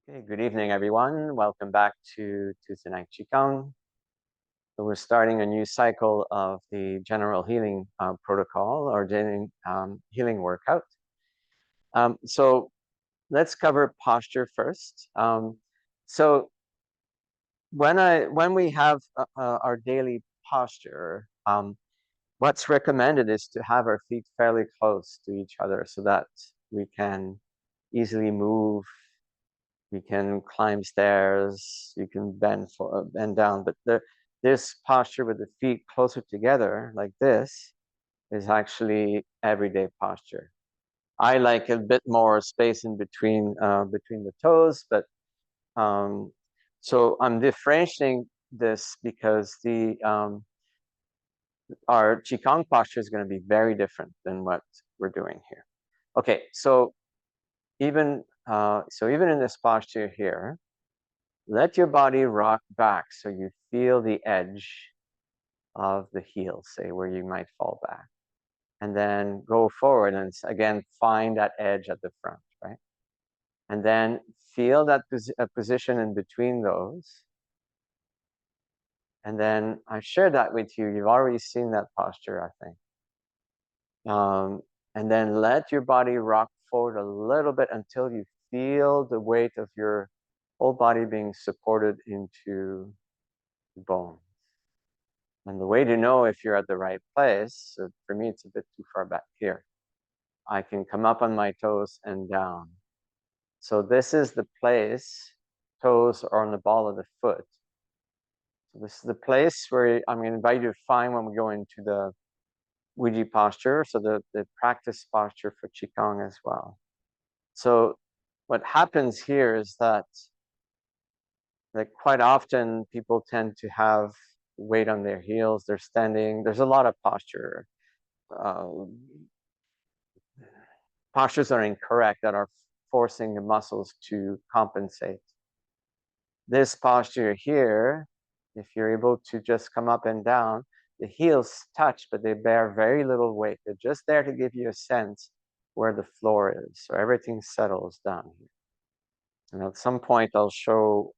Okay, good evening, everyone. Welcome back to Tuesday Night Qigong. So we're starting a new cycle of the general healing protocol or healing workout. So let's cover posture first. So when we have our daily posture, what's recommended is to have our feet fairly close to each other so that we can easily move. You can climb stairs, you can bend down, but this posture with the feet closer together like this is actually everyday posture. I like a bit more space in between the toes, but um, so I'm differentiating this because our Qigong posture is going to be very different than what we're doing here. Okay, so even in this posture here, let your body rock back so you feel the edge of the heel, say where you might fall back. And then go forward and again, find that edge at the front, right? And then feel that position in between those. And then I shared that with you. You've already seen that posture, I think. And then let your body rock forward a little bit until you feel the weight of your whole body being supported into the bone. And the way to know if you're at the right place, so for me, it's a bit too far back here. I can come up on my toes and down. So this is the place, toes are on the ball of the foot. So this is the place where I'm going to invite you to find when we go into the Ouija posture, so the practice posture for Qigong as well. So what happens here is that quite often people tend to have weight on their heels, they're standing, there's a lot of posture. Postures are incorrect that are forcing the muscles to compensate. This posture here, if you're able to just come up and down, the heels touch, but they bear very little weight. They're just there to give you a sense where the floor is. So everything settles down here. And at some point, I'll show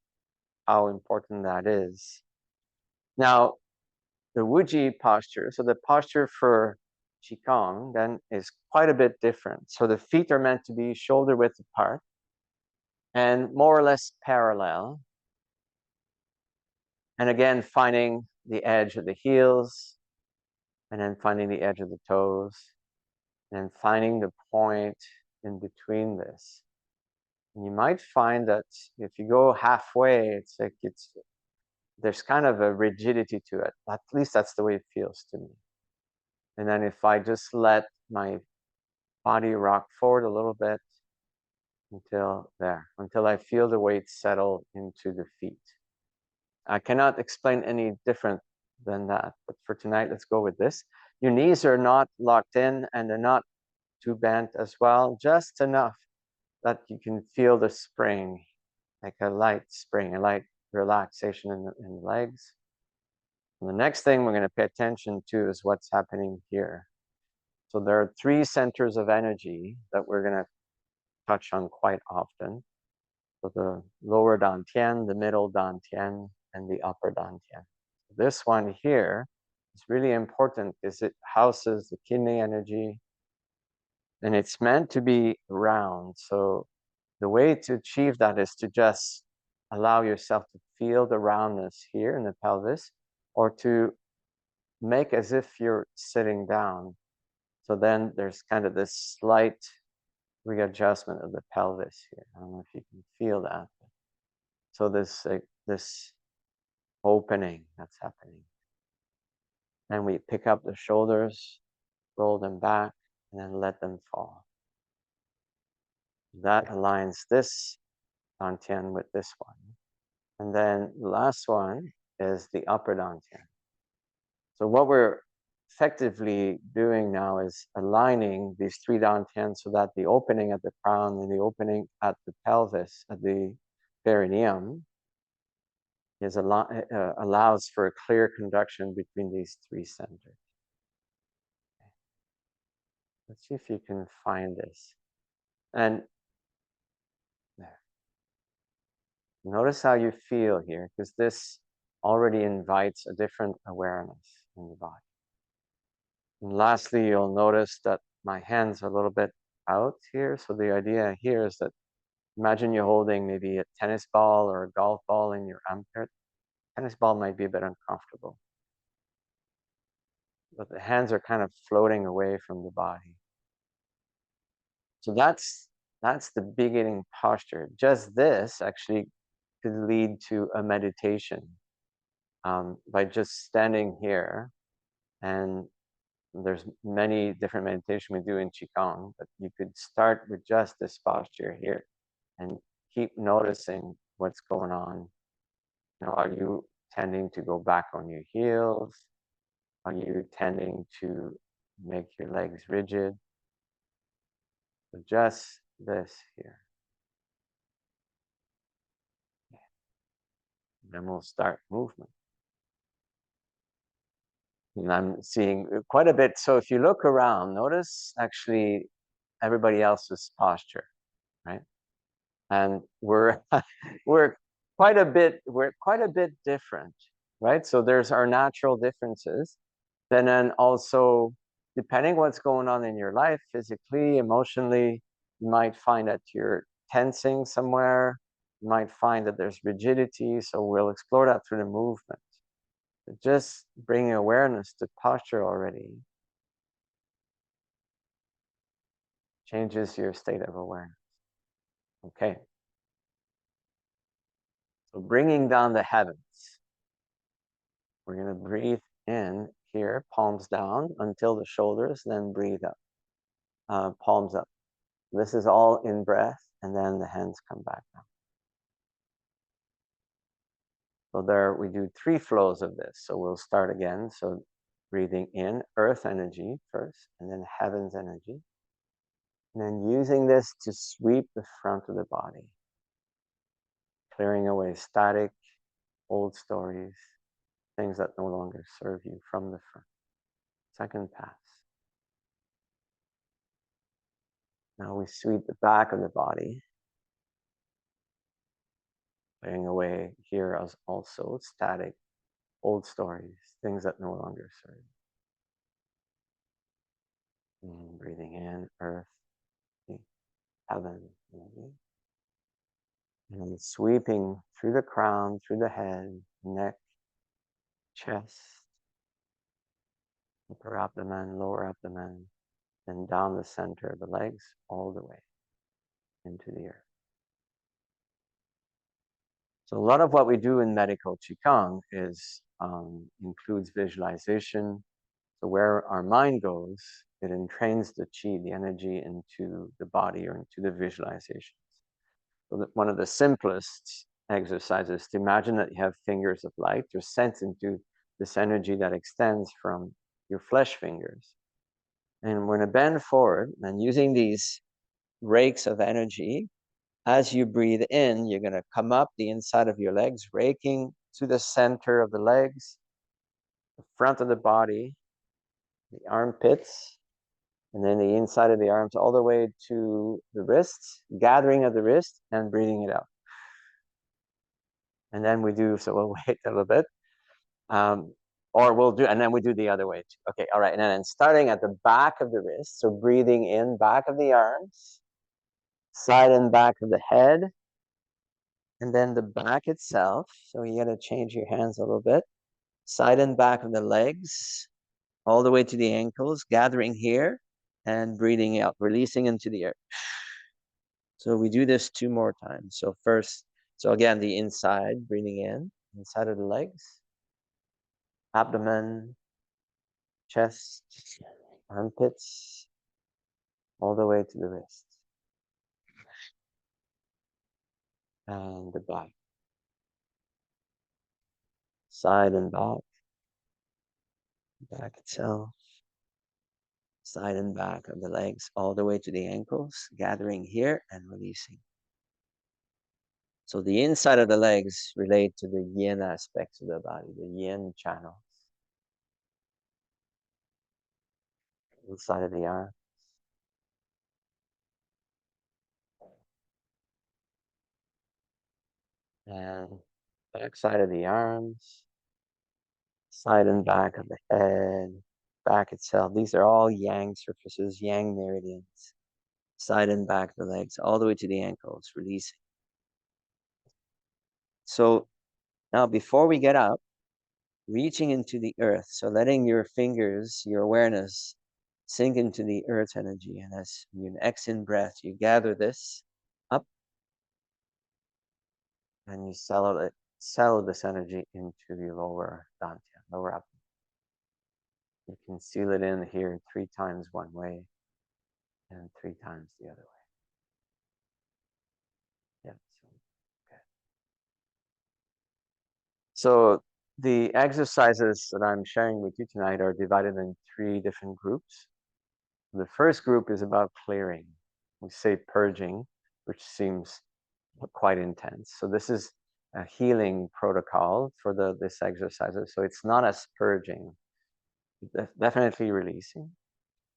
how important that is. Now, the Wuji posture, so the posture for Qigong then is quite a bit different. So the feet are meant to be shoulder width apart and more or less parallel. And again, finding the edge of the heels and then finding the edge of the toes and finding the point in between this. And you might find that if you go halfway, it's like there's kind of a rigidity to it. At least that's the way it feels to me. And then if I just let my body rock forward a little bit until I feel the weight settle into the feet. I cannot explain any different than that, but for tonight, let's go with this. Your knees are not locked in and they're not too bent as well, just enough that you can feel the spring, like a light spring, a light relaxation in the legs. And the next thing we're going to pay attention to is what's happening here. So there are 3 centers of energy that we're going to touch on quite often. So the lower dantian, the middle dantian, and the upper dantian. This one here is really important because it houses the kidney energy, and it's meant to be round. So the way to achieve that is to just allow yourself to feel the roundness here in the pelvis, or to make as if you're sitting down. So then there's kind of this slight readjustment of the pelvis here. I don't know if you can feel that. So this opening that's happening. And we pick up the shoulders, roll them back, and then let them fall. That aligns this dantian with this one. And then the last one is the upper dantian. So what we're effectively doing now is aligning these 3 dantians so that the opening at the crown and the opening at the pelvis, at the perineum, allows for a clear conduction between these 3 centers. Okay. Let's see if you can find this. And there. Notice how you feel here, because this already invites a different awareness in the body. And lastly, you'll notice that my hands are a little bit out here. So the idea here is that imagine you're holding maybe a tennis ball or a golf ball in your armpit. Tennis ball might be a bit uncomfortable, but the hands are kind of floating away from the body. So that's the beginning posture. Just this actually could lead to a meditation by just standing here. And there's many different meditation we do in Qigong, but you could start with just this posture here and keep noticing what's going on. You know, are you tending to go back on your heels? Are you tending to make your legs rigid? So just this here. Then we'll start movement. And I'm seeing quite a bit. So if you look around, notice actually everybody else's posture, right? And we're we're quite a bit different, right? So there's our natural differences. Then also, depending what's going on in your life, physically, emotionally, you might find that you're tensing somewhere. You might find that there's rigidity. So we'll explore that through the movement. But just bringing awareness to posture already changes your state of awareness. Okay. So bringing down the heavens. We're going to breathe in here, palms down until the shoulders, then breathe up, palms up. This is all in breath, and then the hands come back down. So there we do 3 flows of this. So we'll start again. So breathing in earth energy first, and then heavens energy. And then using this to sweep the front of the body, clearing away static, old stories, things that no longer serve you from the front. Second pass. Now we sweep the back of the body, clearing away here as also static, old stories, things that no longer serve. And breathing in, earth, heaven, and sweeping through the crown, through the head, neck, chest, upper abdomen, lower abdomen, and down the center of the legs, all the way into the earth. So a lot of what we do in medical Qigong is includes visualization. So where our mind goes, it entrains the qi, the energy, into the body or into the visualizations. So one of the simplest exercises to imagine that you have fingers of light. You're sent into this energy that extends from your flesh fingers. And we're going to bend forward and using these rakes of energy, as you breathe in, you're going to come up the inside of your legs, raking to the center of the legs, the front of the body, the armpits, and then the inside of the arms all the way to the wrists, gathering at the wrist and breathing it out. And then we do, so we'll wait a little bit. Or we'll do, and then we do the other way too. Okay, all right, and then starting at the back of the wrist, so breathing in, back of the arms, side and back of the head, and then the back itself. So you got to change your hands a little bit. Side and back of the legs, all the way to the ankles, gathering here and breathing out, releasing into the air. So we do this 2 more times. So first, so again, the inside, breathing in, inside of the legs, abdomen, chest, armpits, all the way to the wrist. And the back. Side and back itself, side and back of the legs, all the way to the ankles, gathering here and releasing. So the inside of the legs relate to the yin aspects of the body, the yin channels. Inside of the arm. And back side of the arms, side and back of the head, back itself. These are all yang surfaces, yang meridians. Side and back of the legs, all the way to the ankles, releasing. So now before we get up, reaching into the earth. So letting your fingers, your awareness sink into the earth energy. And as you exhale breath, you gather this up and you settle this energy into the lower dantian, lower abdomen. You can seal it in here 3 times one way and 3 times the other way. Yeah. Okay. So the exercises that I'm sharing with you tonight are divided in 3 different groups. The first group is about clearing. We say purging, which seems quite intense. So this is a healing protocol for this exercises. So it's not as purging, definitely releasing.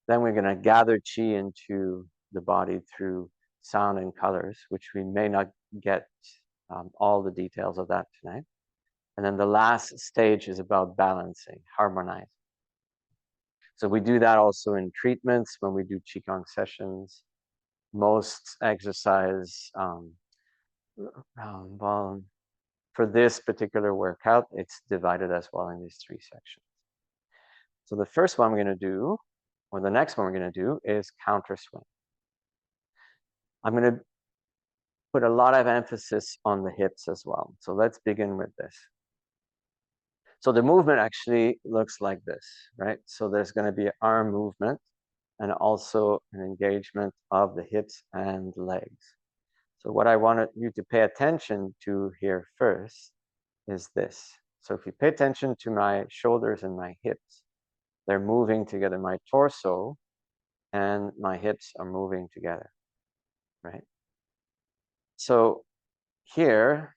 Then we're going to gather chi into the body through sound and colors, which we may not get all the details of that tonight. And then the last stage is about balancing, harmonizing. So we do that also in treatments when we do Qigong sessions. Most exercise, well, for this particular workout, it's divided as well in these 3 sections. So the first one we're going to do, or the next one we're going to do, is counter swing. I'm going to put a lot of emphasis on the hips as well. So let's begin with this. So the movement actually looks like this, right? So there's going to be arm movement and also an engagement of the hips and legs. So what I wanted you to pay attention to here first is this. So if you pay attention to my shoulders and my hips, they're moving together. My torso and my hips are moving together, right? So here,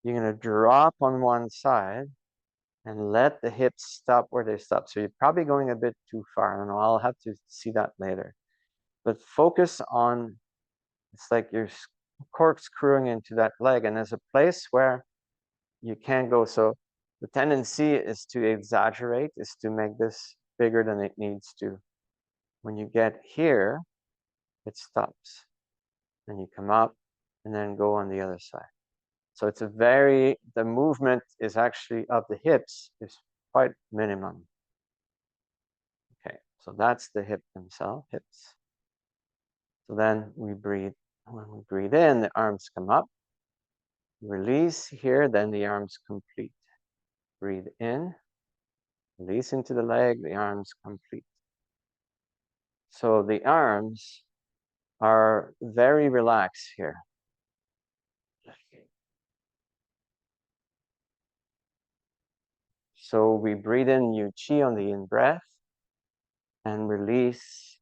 you're going to drop on one side and let the hips stop where they stop. So you're probably going a bit too far, and I'll have to see that later. But focus on, it's like you're corkscrewing into that leg, and there's a place where you can't go. So the tendency is to exaggerate, is to make this bigger than it needs to. When you get here, it stops. Then you come up and then go on the other side. So it's the movement is actually of the hips is quite minimum. Okay, so that's the hip themselves, hips. So then we breathe. When we breathe in, the arms come up. Release here, then the arms complete. Breathe in, release into the leg, the arms complete. So the arms are very relaxed here. So we breathe in Yu Qi on the in-breath and release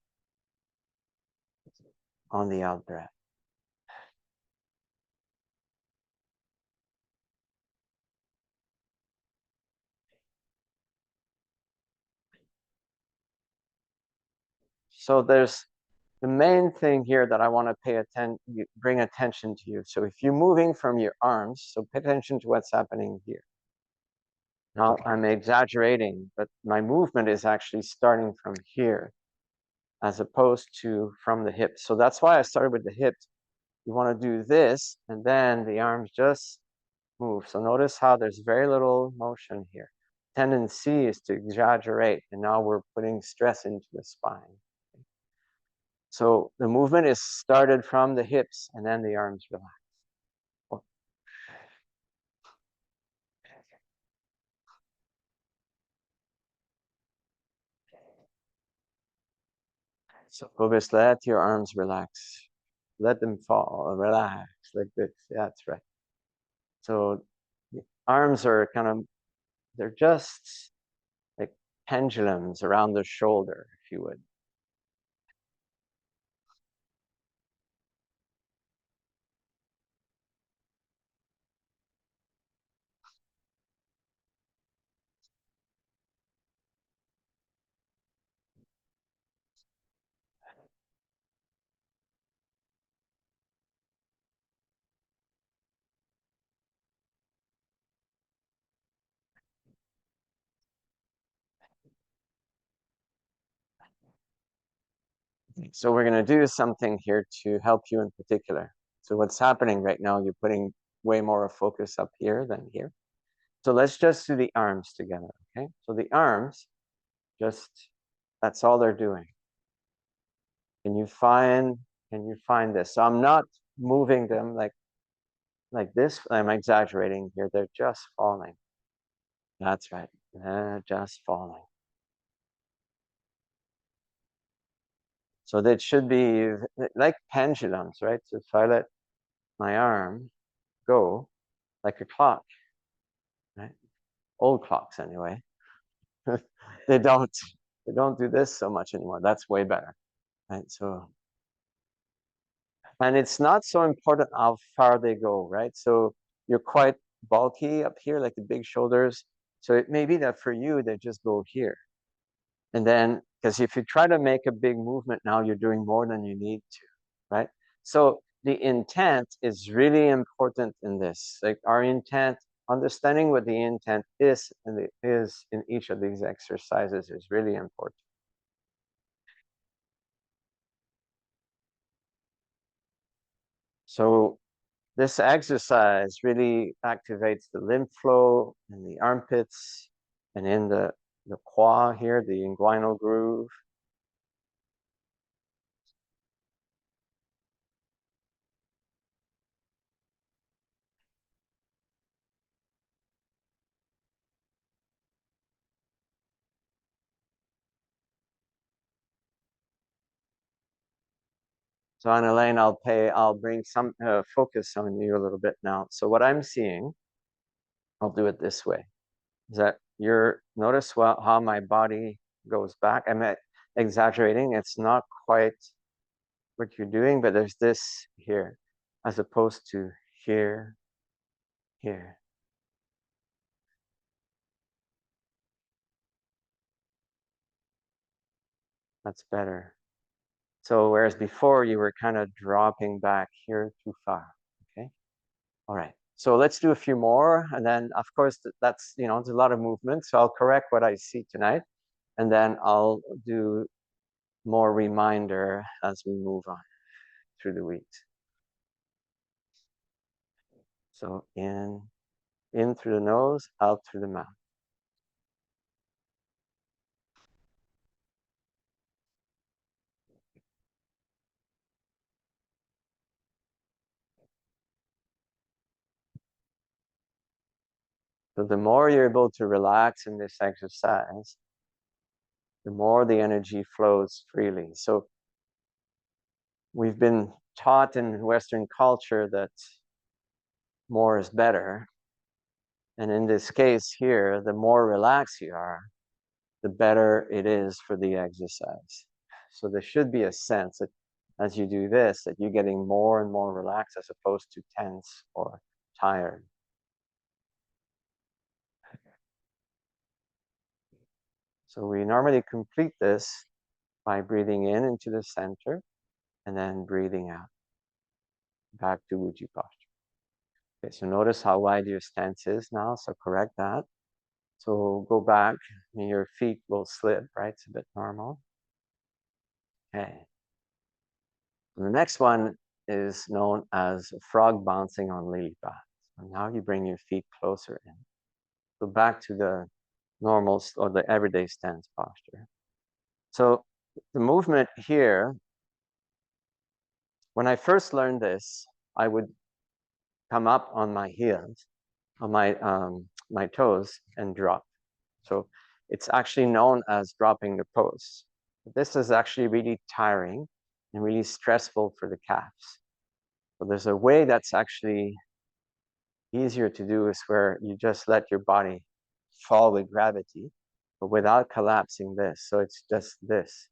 on the out-breath. So there's the main thing here that I want to bring attention to you. So if you're moving from your arms, so pay attention to what's happening here. Now I'm exaggerating, but my movement is actually starting from here as opposed to from the hips. So that's why I started with the hips. You want to do this, and then the arms just move. So notice how there's very little motion here. Tendency is to exaggerate, and now we're putting stress into the spine. So the movement is started from the hips, and then the arms relax. So focus, let your arms relax. Let them fall, relax like this. Yeah, that's right. So the arms are they're just like pendulums around the shoulder, if you would. So we're going to do something here to help you in particular. So what's happening right now, you're putting way more of focus up here than here. So let's just do the arms together, okay? So the arms, just, that's all they're doing. Can you find this? So I'm not moving them like this. I'm exaggerating here. They're just falling. That's right. They're just falling. So that should be like pendulums, right? So if I let my arm go like a clock, right? Old clocks anyway. they don't they don't do this so much anymore. That's way better, right? So, and it's not so important how far they go, right? So you're quite bulky up here, like the big shoulders. So it may be that for you, they just go here. And then, because if you try to make a big movement now, you're doing more than you need to, right? So the intent is really important in this. Like our intent, understanding what the intent is and it is in each of these exercises is really important. So this exercise really activates the lymph flow in the armpits and in the quad here, the inguinal groove. So on Elaine, I'll bring some focus on you a little bit now. So what I'm seeing, I'll do it this way, is that notice how my body goes back. I'm exaggerating. It's not quite what you're doing, but there's this here, as opposed to here, here. That's better. So whereas before you were kind of dropping back here too far, okay? All right, so let's do a few more. And then of course, that's, it's a lot of movement. So I'll correct what I see tonight. And then I'll do more reminder as we move on through the week. So in through the nose, out through the mouth. So the more you're able to relax in this exercise, the more the energy flows freely. So we've been taught in Western culture that more is better. And in this case here, the more relaxed you are, the better it is for the exercise. So there should be a sense that as you do this, that you're getting more and more relaxed as opposed to tense or tired. So we normally complete this by breathing in into the center and then breathing out back to Uji posture. Okay, so notice how wide your stance is now, so correct that. So go back, and your feet will slip, right? It's a bit normal. Okay. And the next one is known as frog bouncing on lily pads. So now you bring your feet closer in. So back to the normal or the everyday stance posture. So the movement here, when I first learned this, I would come up on my heels, on my toes, and drop. So it's actually known as dropping the pose. This is actually really tiring and really stressful for the calves. So there's a way that's actually easier to do is where you just let your body fall with gravity, but without collapsing this. So it's just this.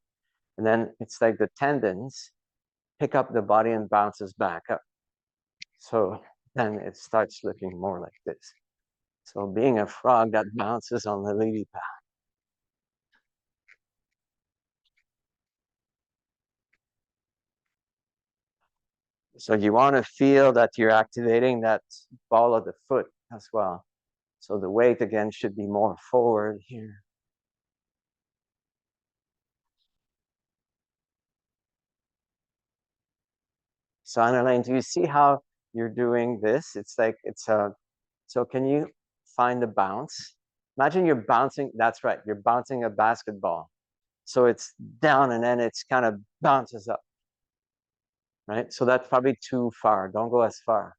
And then it's like the tendons pick up the body and bounces back up. So then it starts looking more like this. So being a frog that bounces on the lily pad. So you want to feel that you're activating that ball of the foot as well. So the weight again should be more forward here. So Annalene, do you see how you're doing this? It's like, so can you find the bounce? Imagine you're bouncing, that's right, you're bouncing a basketball. So it's down and then it's kind of bounces up, right? So that's probably too far. Don't go as far.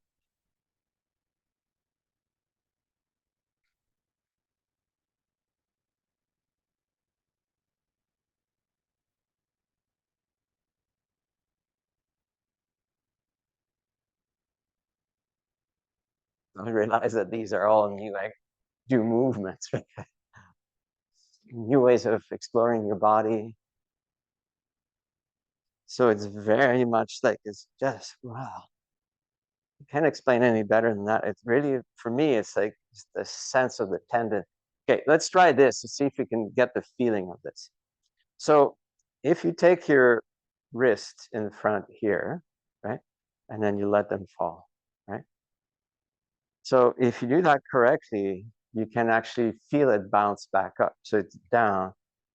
I realize that these are all new, like, do movements, new ways of exploring your body. So it's very much like it's just wow. I can't explain any better than that. It's really, for me, it's like the sense of the tendon. Okay, let's try this to see if we can get the feeling of this. So if you take your wrist in front here, right, and then you let them fall, right? So if you do that correctly, you can actually feel it bounce back up. So it's down.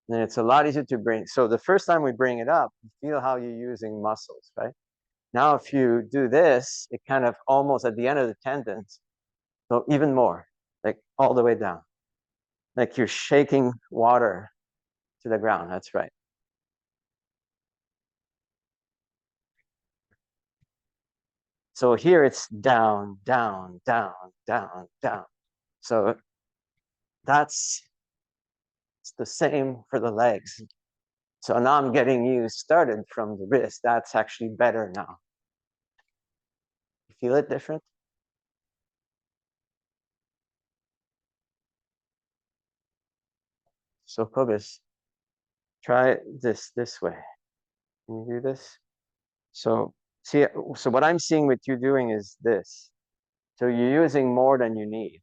And then it's a lot easier to bring. So the first time we bring it up, you feel how you're using muscles, right? Now, if you do this, it kind of almost at the end of the tendons, so even more, like all the way down, like you're shaking water to the ground. That's right. So here it's down, down, down, down, down. So that's it's the same for the legs. So now I'm getting you started from the wrist. That's actually better now. You feel it different? So Kobus, try this way. Can you do this? So see, so what I'm seeing with you doing is this. So you're using more than you need.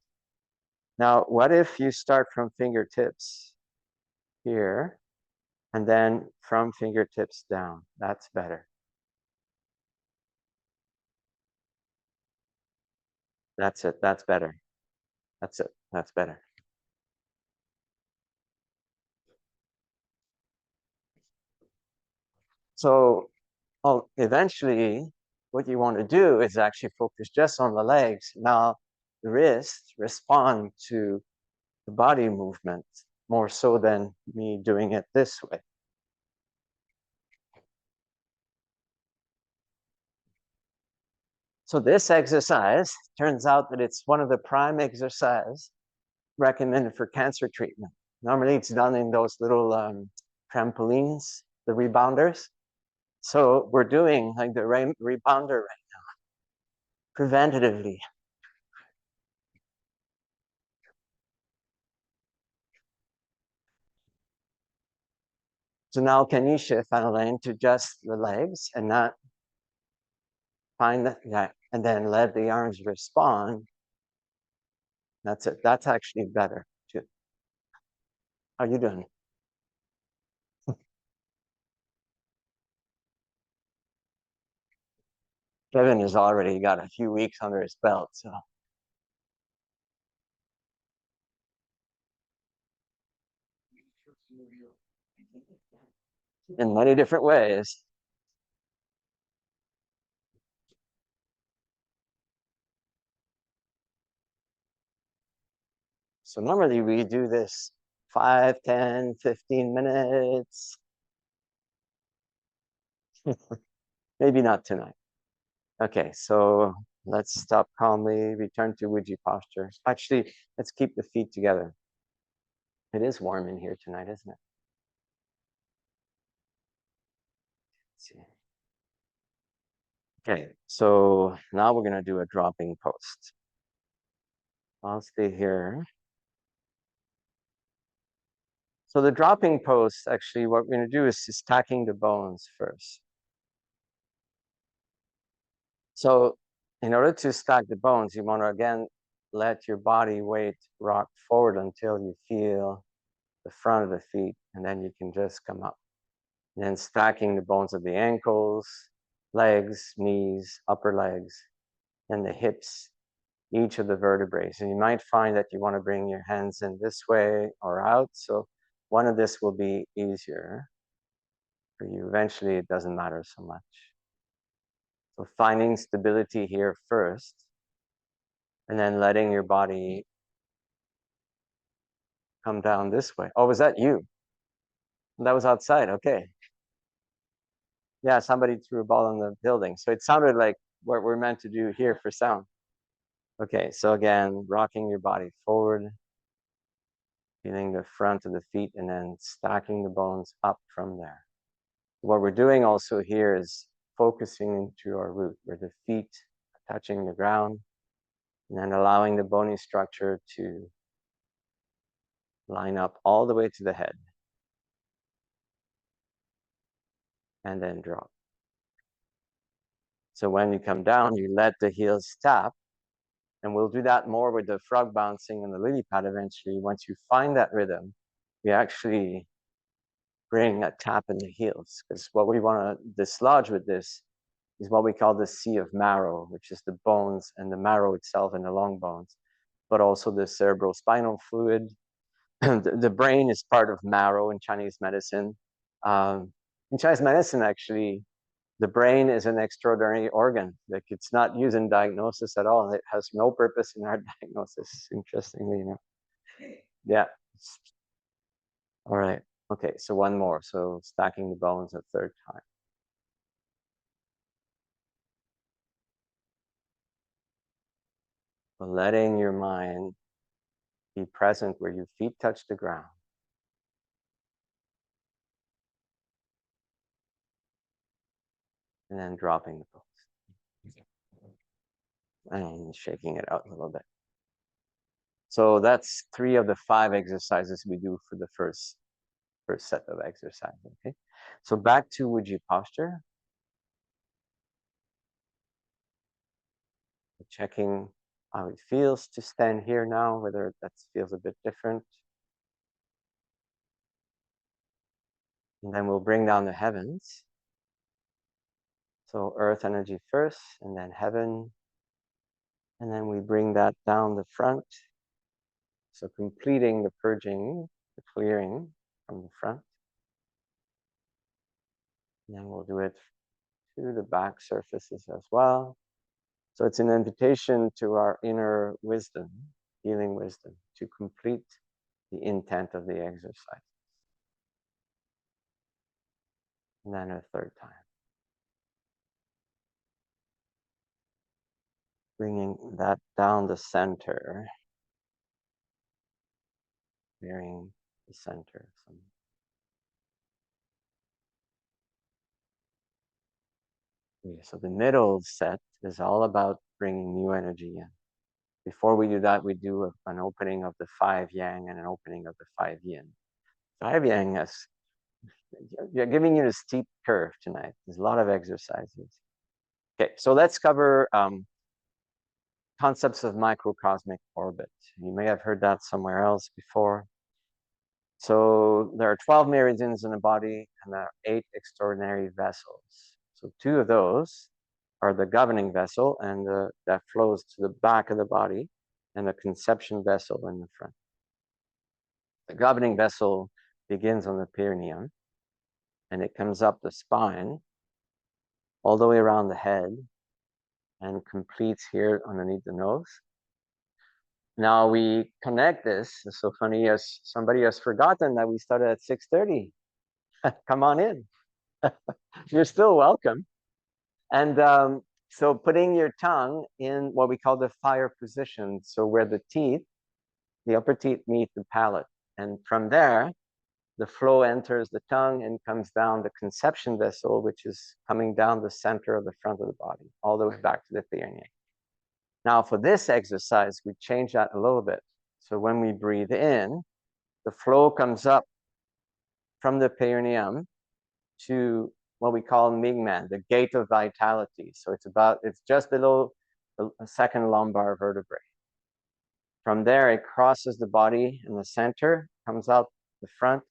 Now, what if you start from fingertips here and then from fingertips down? That's better. That's it. That's better. That's it. That's better. So eventually, what you want to do is actually focus just on the legs. Now, the wrists respond to the body movement more so than me doing it this way. So this exercise turns out that it's one of the prime exercises recommended for cancer treatment. Normally it's done in those little trampolines, the rebounders. So we're doing like the rebounder right now, preventatively. So now can you shift, Annalene, to just the legs and not find that, and then let the arms respond. That's it. That's actually better too. How are you doing? Kevin has already got a few weeks under his belt, so in many different ways. So normally we do this 5, 10, 15 minutes. Maybe not tonight. Okay, so let's stop calmly, return to Ouija posture. Actually, let's keep the feet together. It is warm in here tonight, isn't it? Let's see. Okay, so now we're gonna do a dropping post. I'll stay here. So the dropping post, actually, what we're gonna do is stacking the bones first. So in order to stack the bones, you want to again let your body weight rock forward until you feel the front of the feet, and then you can just come up. And then stacking the bones of the ankles, legs, knees, upper legs, and the hips, each of the vertebrae. So you might find that you want to bring your hands in this way or out. So one of this will be easier for you. Eventually, it doesn't matter so much. So finding stability here first, and then letting your body come down this way. Oh, was that you? That was outside, okay. Yeah, somebody threw a ball in the building. So it sounded like what we're meant to do here for sound. Okay, so again, rocking your body forward, feeling the front of the feet, and then stacking the bones up from there. What we're doing also here is focusing into our root, where the feet are touching the ground, and then allowing the bony structure to line up all the way to the head, and then drop. So when you come down, you let the heels tap, and we'll do that more with the frog bouncing and the lily pad eventually. Once you find that rhythm, we actually bring a tap in the heels, because what we want to dislodge with this is what we call the sea of marrow, which is the bones and the marrow itself and the long bones, but also the cerebrospinal fluid. The brain is part of marrow in Chinese medicine. In Chinese medicine, actually, the brain is an extraordinary organ. Like, it's not used in diagnosis at all. It has no purpose in our diagnosis, interestingly enough. Yeah. All right. Okay, so one more. So stacking the bones a third time. So letting your mind be present where your feet touch the ground. And then dropping the bones. And shaking it out a little bit. So that's 3 of the 5 exercises we do for the first set of exercises. Okay. So back to Wuji posture. Checking how it feels to stand here now, whether that feels a bit different. And then we'll bring down the heavens. So earth energy first, and then heaven. And then we bring that down the front. So completing the purging, the clearing from the front. And then we'll do it to the back surfaces as well. So it's an invitation to our inner wisdom, healing wisdom, to complete the intent of the exercise. And then a third time. Bringing that down the center, clearing the center. So the middle set is all about bringing new energy in. Before we do that, we do an opening of the 5 yang and an opening of the 5 yin. 5 yang is, you're giving you a steep curve tonight. There's a lot of exercises. Okay, so let's cover concepts of microcosmic orbit. You may have heard that somewhere else before. So there are 12 meridians in the body, and there are 8 extraordinary vessels. So 2 of those are the governing vessel, and that flows to the back of the body, and the conception vessel in the front. The governing vessel begins on the perineum, and it comes up the spine, all the way around the head, and completes here underneath the nose. Now we connect this. It's so funny, as somebody has forgotten that we started at 6:30. Come on in. You're still welcome. And so putting your tongue in what we call the fire position, so where the teeth, the upper teeth meet the palate. And from there, the flow enters the tongue and comes down the conception vessel, which is coming down the center of the front of the body, all the way back to the perineum. Now for this exercise, we change that a little bit. So when we breathe in, the flow comes up from the perineum to what we call Mingmen, the gate of vitality. So it's just below the second lumbar vertebrae. From there, it crosses the body in the center, comes out the front,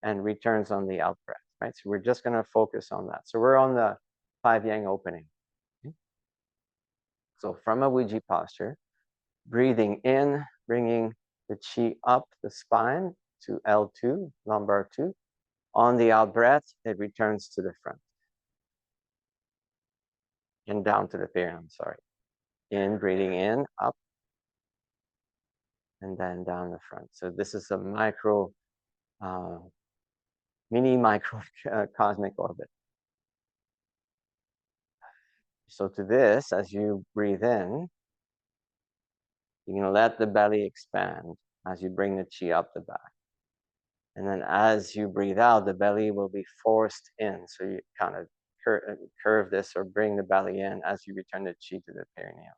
and returns on the out breath, right? So we're just gonna focus on that. So we're on the 5 yang opening. Okay? So from a Ouija posture, breathing in, bringing the chi up the spine to L2, lumbar 2. On the out breath, it returns to the front. and down to the perineum, sorry. In, breathing in, up, and then down the front. So this is a micro, mini micro cosmic orbit. So to this, as you breathe in, you're gonna let the belly expand as you bring the chi up the back. And then as you breathe out, the belly will be forced in. So you kind of curve this or bring the belly in as you return the chi to the perineum.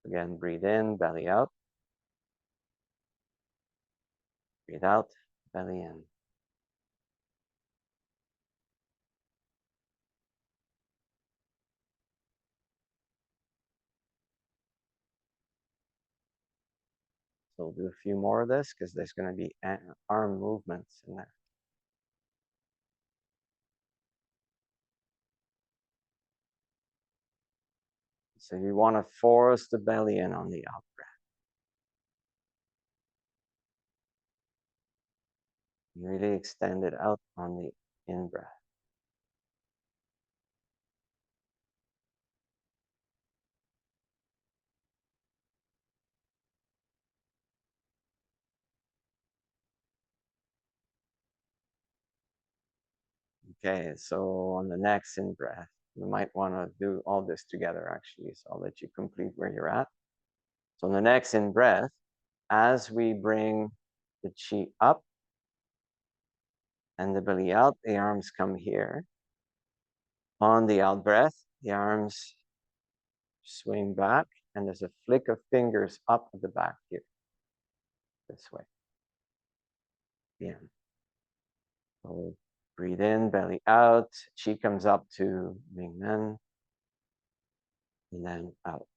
Again, breathe in, belly out. Breathe out, belly in. So we'll do a few more of this because there's going to be arm movements in there. So you want to force the belly in on the out breath. Really extend it out on the in breath. Okay, so on the next in breath, you might want to do all this together actually. So I'll let you complete where you're at. So on the next in breath, as we bring the chi up and the belly out, the arms come here. On the out breath, the arms swing back and there's a flick of fingers up at the back here, this way. Yeah. So breathe in, belly out, chi comes up to Ming Men, and then out.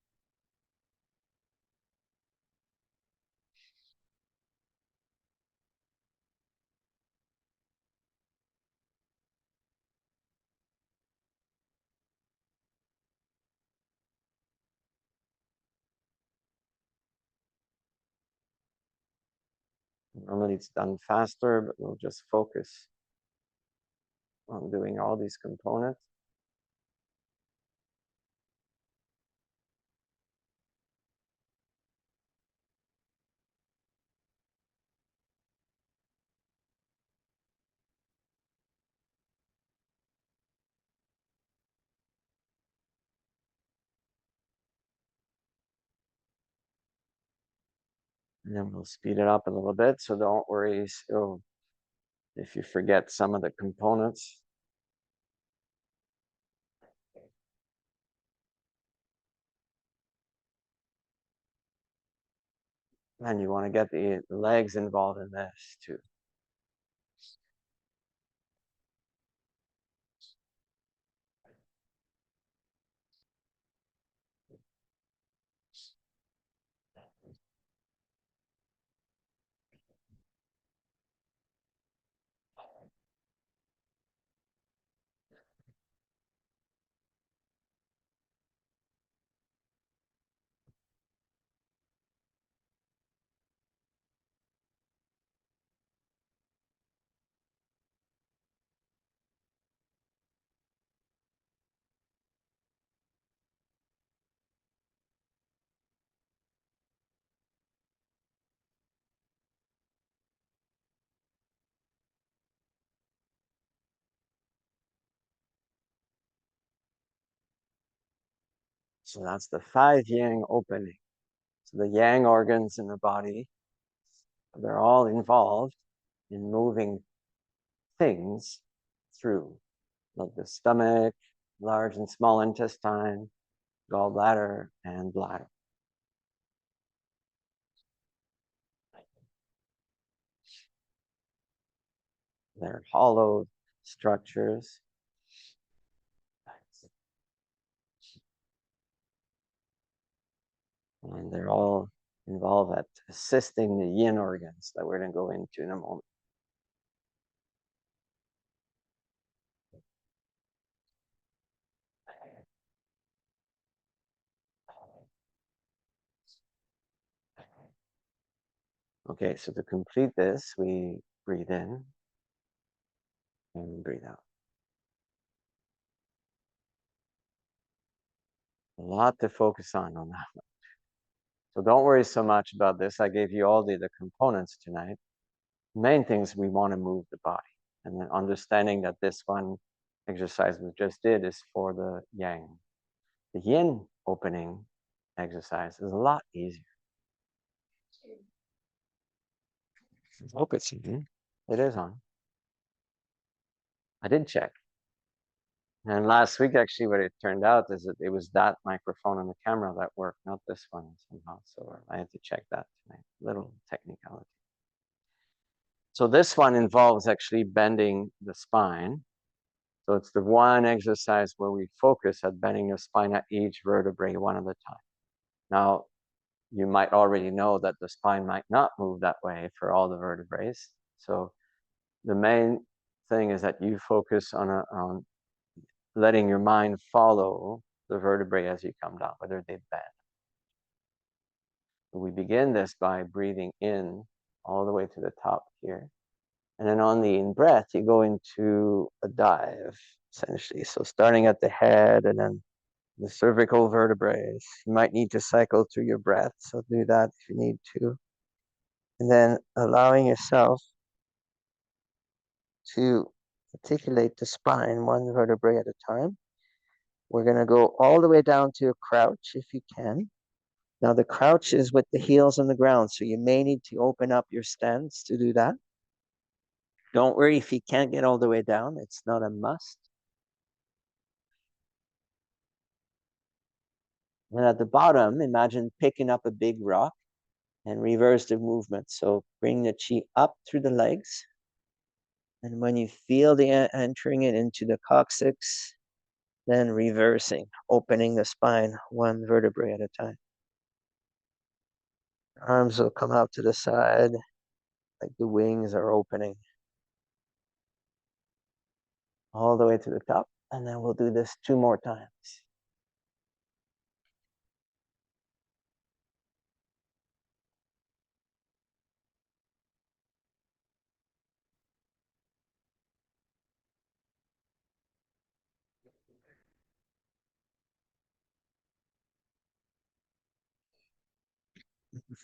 Normally it's done faster, but we'll just focus on doing all these components. And then we'll speed it up a little bit, so don't worry if you forget some of the components. And you want to get the legs involved in this too. So that's the 5 yang opening. So the yang organs in the body, they're all involved in moving things through, like the stomach, large and small intestine, gallbladder, and bladder. They're hollow structures. And they're all involved at assisting the yin organs that we're going to go into in a moment. Okay, so to complete this, we breathe in and breathe out. A lot to focus on that one. So don't worry so much about this. I gave you all the components tonight. Main things, we want to move the body. And then understanding that this one exercise we just did is for the yang. The yin opening exercise is a lot easier. I hope it's on. It is on. I did check. And last week, actually, what it turned out is that it was that microphone on the camera that worked, not this one somehow. So I had to check that tonight. Little technicality. So this one involves actually bending the spine. So it's the one exercise where we focus at bending the spine at each vertebrae one at a time. Now, you might already know that the spine might not move that way for all the vertebrae. So the main thing is that you focus on letting your mind follow the vertebrae as you come down, whether they bend. We begin this by breathing in all the way to the top here. And then on the in-breath, you go into a dive, essentially. So starting at the head and then the cervical vertebrae. You might need to cycle through your breath, so do that if you need to. And then allowing yourself to articulate the spine one vertebrae at a time. We're going to go all the way down to a crouch if you can. Now the crouch is with the heels on the ground, so you may need to open up your stance to do that. Don't worry if you can't get all the way down. It's not a must. And at the bottom, imagine picking up a big rock and reverse the movement. So bring the chi up through the legs. And when you feel the entering it into the coccyx, then reversing, opening the spine one vertebrae at a time. Arms will come out to the side like the wings are opening. All the way to the top. And then we'll do this 2 more times.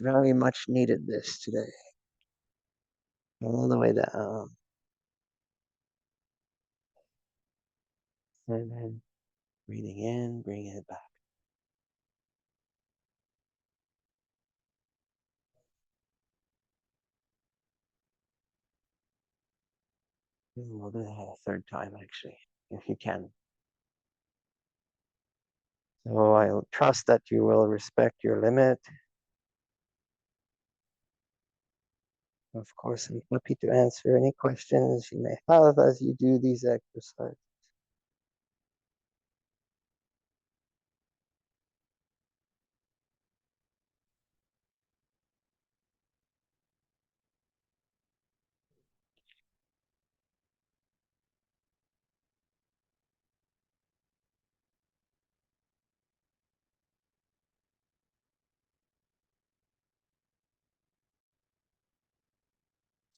Very much needed this today. All the way down. And then breathing in, bringing it back. We'll do that a 3rd time, actually, if you can. So I trust that you will respect your limit. Of course, I'm happy to answer any questions you may have as you do these exercises.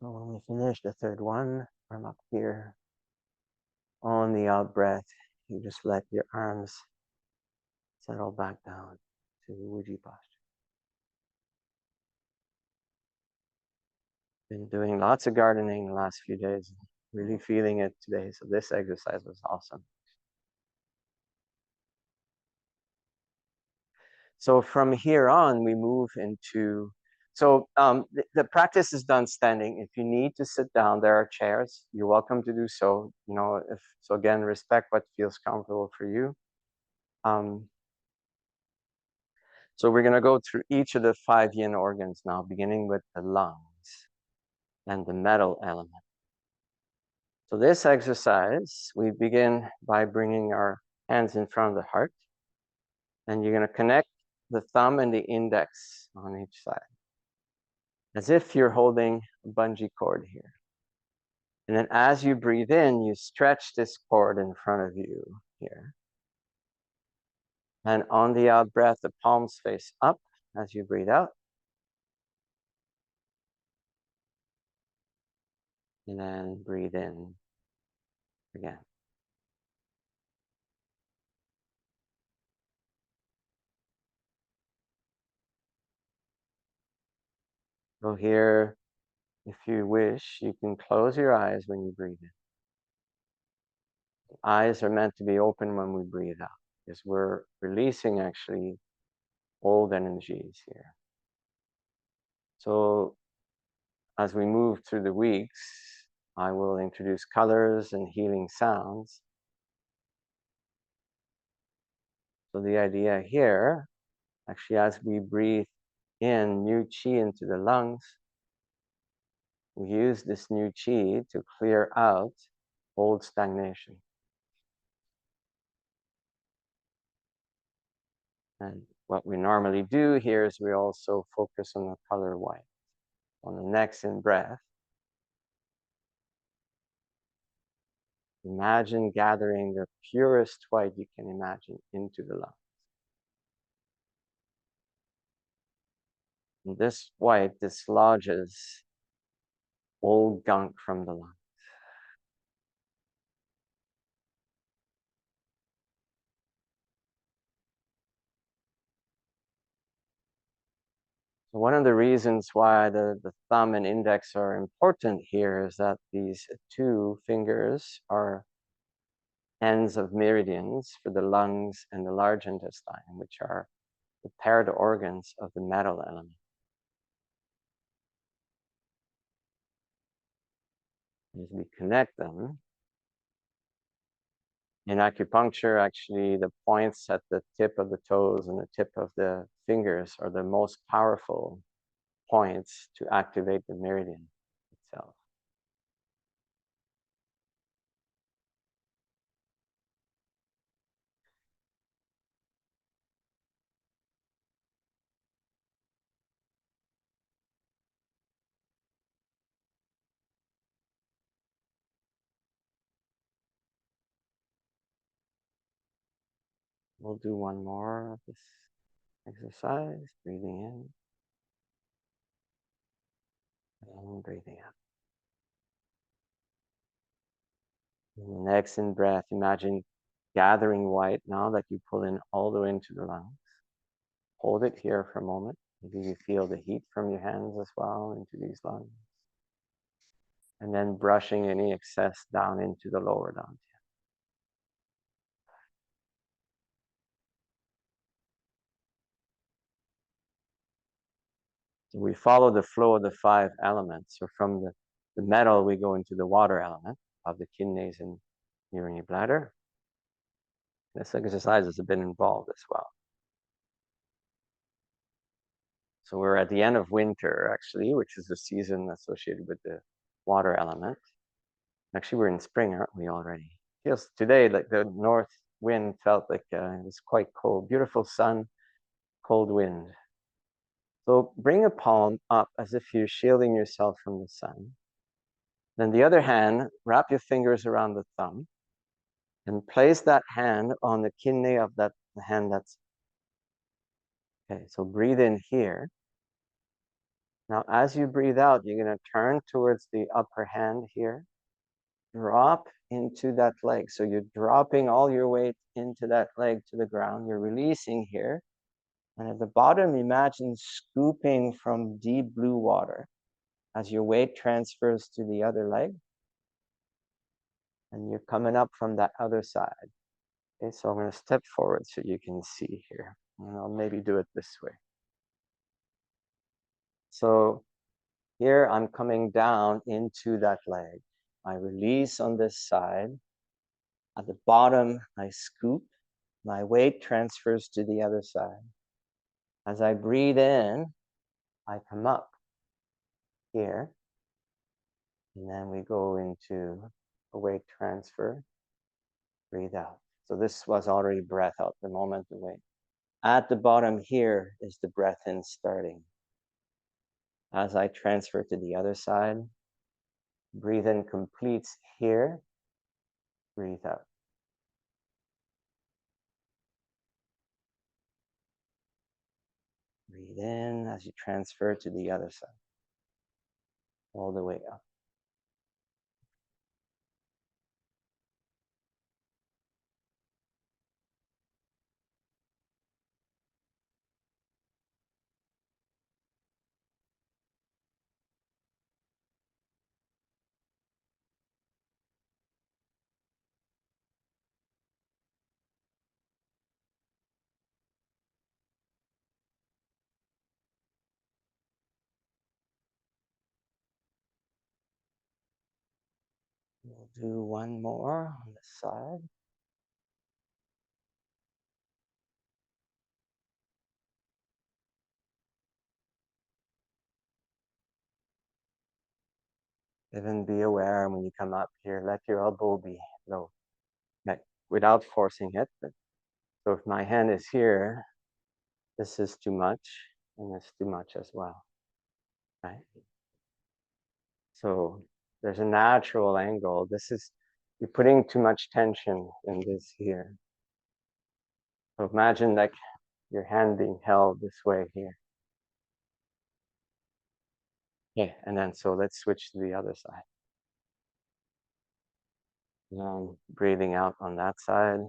So when we finish the 3rd one, from up here, on the out breath, you just let your arms settle back down to Wuji posture. Been doing lots of gardening the last few days, really feeling it today. So this exercise was awesome. So from here on, we move into, so the practice is done standing. If you need to sit down, there are chairs. You're welcome to do so. You know, so again, respect what feels comfortable for you. So we're going to go through each of the 5 yin organs now, beginning with the lungs and the metal element. So this exercise, we begin by bringing our hands in front of the heart. And you're going to connect the thumb and the index on each side, as if you're holding a bungee cord here. And then as you breathe in, you stretch this cord in front of you here. And on the out breath, the palms face up as you breathe out. And then breathe in again. So here, if you wish, you can close your eyes when you breathe in. Eyes are meant to be open when we breathe out, because we're releasing actually old energies here. So as we move through the weeks, I will introduce colors and healing sounds. So the idea here, actually, as we breathe in new qi into the lungs, we use this new qi to clear out old stagnation. And what we normally do here is we also focus on the color white. On the next in breath, imagine gathering the purest white you can imagine into the lungs. And this white dislodges old gunk from the lungs. So one of the reasons why the thumb and index are important here is that these two fingers are ends of meridians for the lungs and the large intestine, which are the paired organs of the metal element. As we connect them, in acupuncture, actually, the points at the tip of the toes and the tip of the fingers are the most powerful points to activate the meridian itself. We'll do one more of this exercise, breathing in and breathing out. And the next in breath, imagine gathering white now that you pull in all the way into the lungs. Hold it here for a moment. Maybe you feel the heat from your hands as well into these lungs. And then brushing any excess down into the lower dantian. So we follow the flow of the 5 elements. So from the metal, we go into the water element of the kidneys and urinary bladder. This exercise has been involved as well. So we're at the end of winter, actually, which is the season associated with the water element. Actually, we're in spring, aren't we already? Feels today like the north wind felt like it was quite cold. Beautiful sun, cold wind. So bring a palm up as if you're shielding yourself from the sun. Then the other hand, wrap your fingers around the thumb and place that hand on the kidney of that hand that's, okay, so breathe in here. Now, as you breathe out, you're going to turn towards the upper hand here. Drop into that leg. So you're dropping all your weight into that leg to the ground. You're releasing here. And at the bottom, imagine scooping from deep blue water as your weight transfers to the other leg. And you're coming up from that other side. Okay, so I'm going to step forward so you can see here. And I'll maybe do it this way. So here I'm coming down into that leg. I release on this side. At the bottom, I scoop. My weight transfers to the other side. As I breathe in, I come up here. And then we go into a weight transfer. Breathe out. So this was already breath out, the moment the weight. At the bottom here is the breath in starting. As I transfer to the other side, breathe in completes here. Breathe out. Breathe in as you transfer to the other side. All the way up. We'll do one more on this side. Even be aware when you come up here, let your elbow be low, like, without forcing it. But, so if my hand is here, this is too much, and it's too much as well, right? So there's a natural angle. This is, you're putting too much tension in this here. So imagine like your hand being held this way here. Yeah, and then so let's switch to the other side. Breathing out on that side.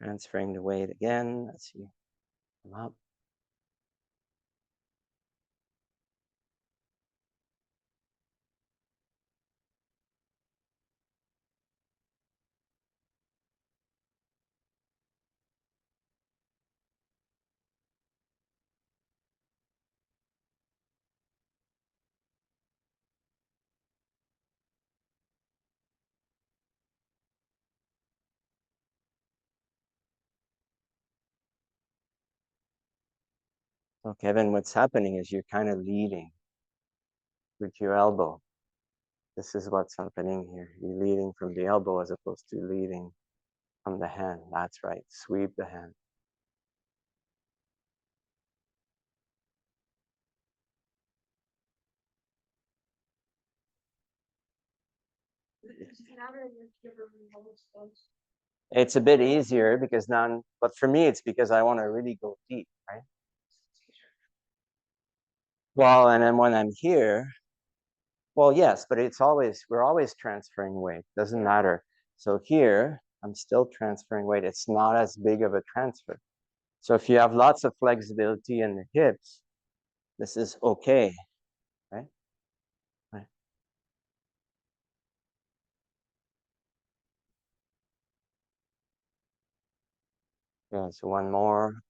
Transferring the weight again as you come up. So Kevin, what's happening is you're kind of leading with your elbow. This is what's happening here. You're leading from the elbow as opposed to leading from the hand. That's right. Sweep the hand. It's a bit easier because now, but for me, it's because I want to really go deep, right? Well, and then when I'm here, well, yes, but it's always, we're always transferring weight. Doesn't matter. So here, I'm still transferring weight. It's not as big of a transfer. So if you have lots of flexibility in the hips, this is okay, right? Right. Yeah, so one more,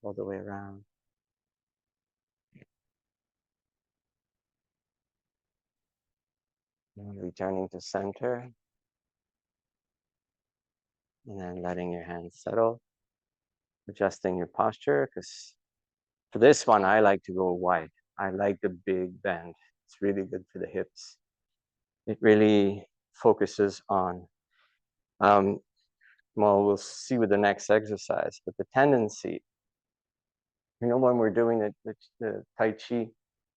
all the way around. And returning to center. And then letting your hands settle. Adjusting your posture, because for this one, I like to go wide. I like the big bend. It's really good for the hips. It really focuses on, well, we'll see with the next exercise, but the tendency, when we're doing the Tai Chi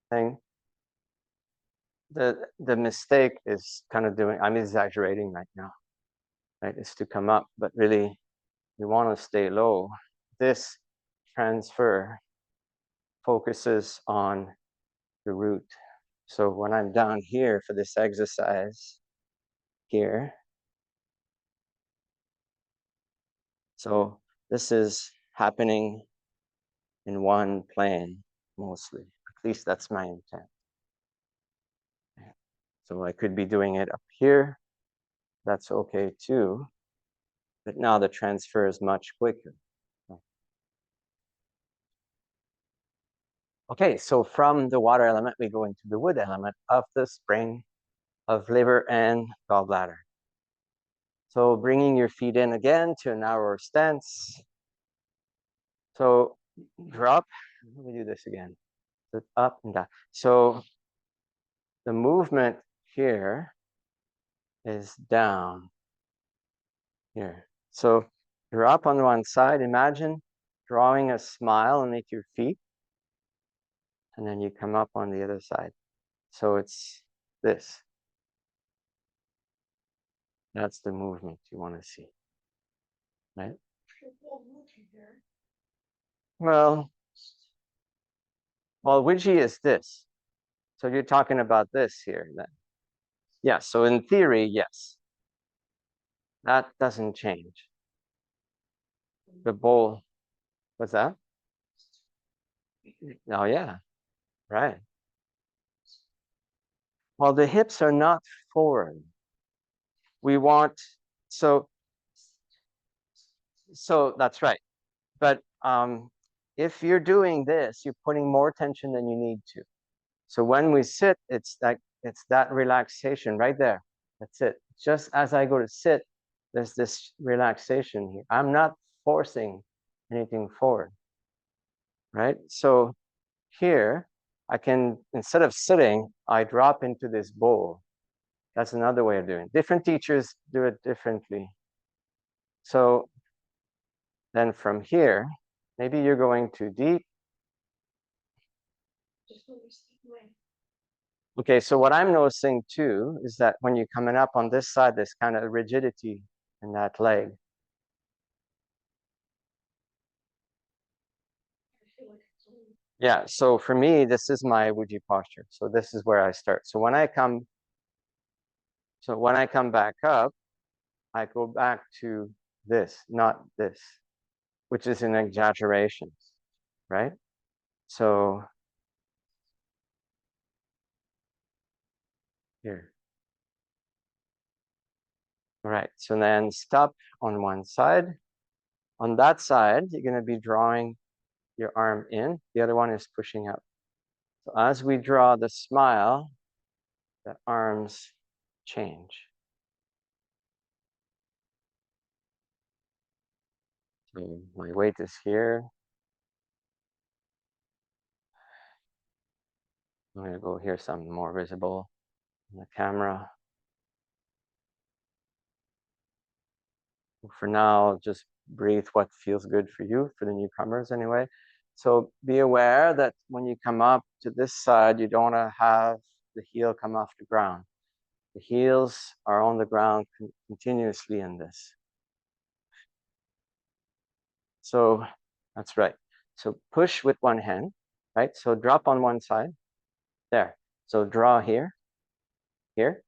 thing, the mistake is kind of doing, I'm exaggerating right now, right? Is to come up, but really we want to stay low. This transfer focuses on the root. So when I'm down here for this exercise here, so this is happening in one plane mostly. At least that's my intent. So I could be doing it up here. That's okay too. But now the transfer is much quicker. Okay, so from the water element, we go into the wood element of the spring of liver and gallbladder. So bringing your feet in again to a narrower stance. So drop, let me do this again. So up and down. So the movement here is down here. So you're up on one side. Imagine drawing a smile underneath your feet. And then you come up on the other side. So it's this. That's the movement you want to see, right? Well, Ouija is this. So you're talking about this here then. Yeah, so in theory, yes. That doesn't change. The bowl, what's that? Oh, yeah, right. Well, the hips are not forward. We want, so that's right. But if you're doing this, you're putting more tension than you need to. So when we sit, it's like it's that relaxation right there. That's it. Just as I go to sit, there's this relaxation here. I'm not forcing anything forward, right? So here, I can, instead of sitting, I drop into this bowl. That's another way of doing it. Different teachers do it differently. So then from here, maybe you're going too deep. Okay, so what I'm noticing too is that when you're coming up on this side, there's kind of rigidity in that leg. Yeah, so for me, this is my Wuji posture. So this is where I start. So when I come back up, I go back to this, not this, which is an exaggeration, right? So here. All right, so then stop on one side. On that side, you're going to be drawing your arm in. The other one is pushing up. So as we draw the smile, the arms change. So my weight is here. I'm going to go here, some more visible on the camera. For now, just breathe what feels good for you, for the newcomers anyway. So be aware that when you come up to this side, you don't want to have the heel come off the ground. The heels are on the ground continuously in this. So that's right. So push with one hand, right? So drop on one side, there. So draw here, here,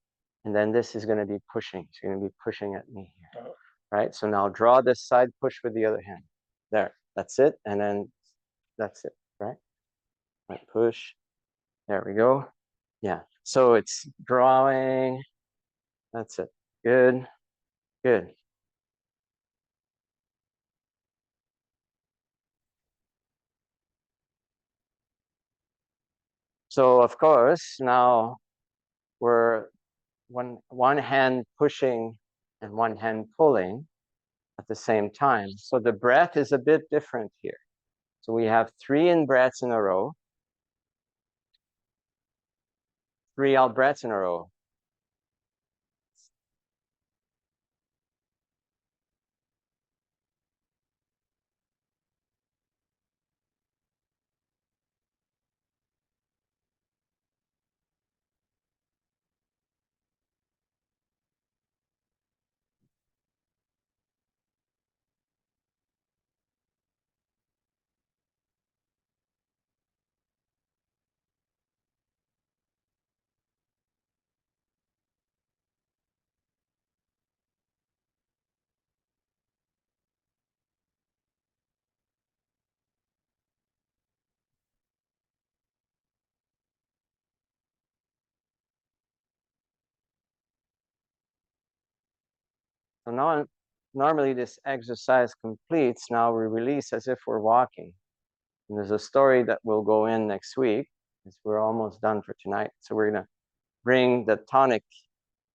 and then this is going to be pushing. It's going to be pushing at me here, right? So now draw this side, push with the other hand. There, that's it. And then that's it, right? Right, push. There we go. Yeah. So it's drawing. That's it. Good. Good. So of course, now we're one hand pushing and one hand pulling at the same time. So the breath is a bit different here. So we have 3 in breaths in a row, 3 out breaths in a row. So now normally this exercise completes. Now we release as if we're walking. And there's a story that will go in next week, because we're almost done for tonight. So we're going to bring the tonic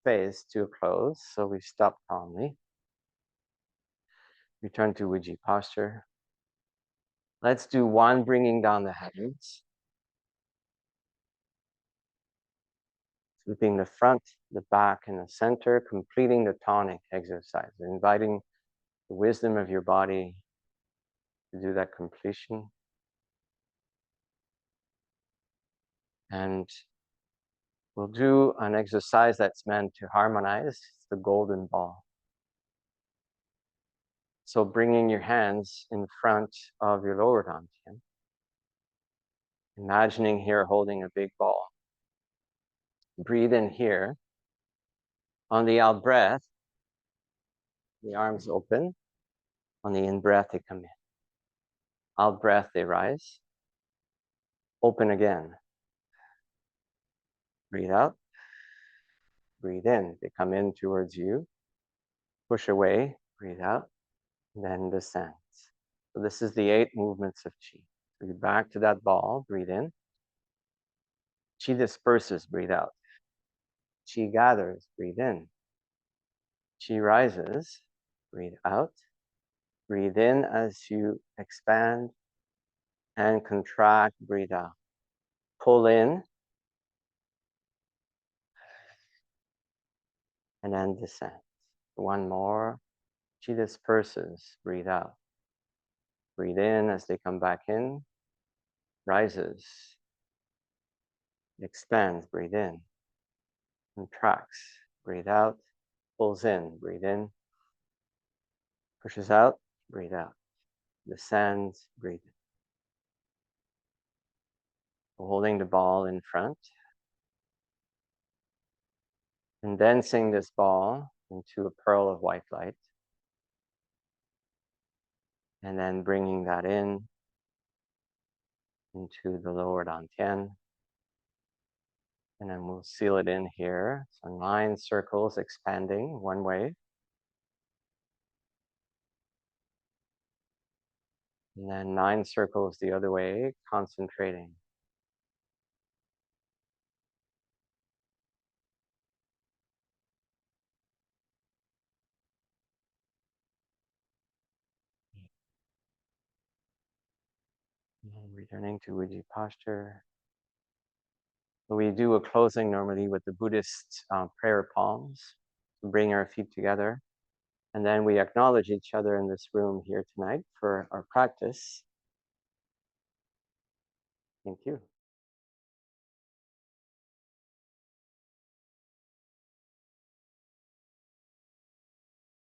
phase to a close. So we stop calmly. Return to Wuji posture. Let's do one bringing down the hands. Sweeping the front, the back, and the center, completing the tonic exercise, inviting the wisdom of your body to do that completion. And we'll do an exercise that's meant to harmonize. It's the golden ball. So bringing your hands in front of your lower dantian. Imagining here holding a big ball. Breathe in here. On the out breath, the arms open. On the in breath, they come in. Out breath, they rise. Open again. Breathe out. Breathe in. They come in towards you. Push away. Breathe out. And then descends. So this is the 8 movements of Qi. So you back to that ball. Breathe in. Qi disperses. Breathe out. Qi gathers, breathe in. Qi rises, breathe out. Breathe in as you expand and contract, breathe out. Pull in and then descend. One more. Qi disperses, breathe out. Breathe in as they come back in, rises, expands, breathe in, contracts, breathe out, pulls in, breathe in, pushes out, breathe out, descends, breathe in. Holding the ball in front, condensing this ball into a pearl of white light, and then bringing that in into the lower dantian. And then we'll seal it in here. So 9 circles expanding one way. And then 9 circles the other way, concentrating. And returning to Uji posture. We do a closing normally with the Buddhist prayer palms to bring our feet together. And then we acknowledge each other in this room here tonight for our practice. Thank you.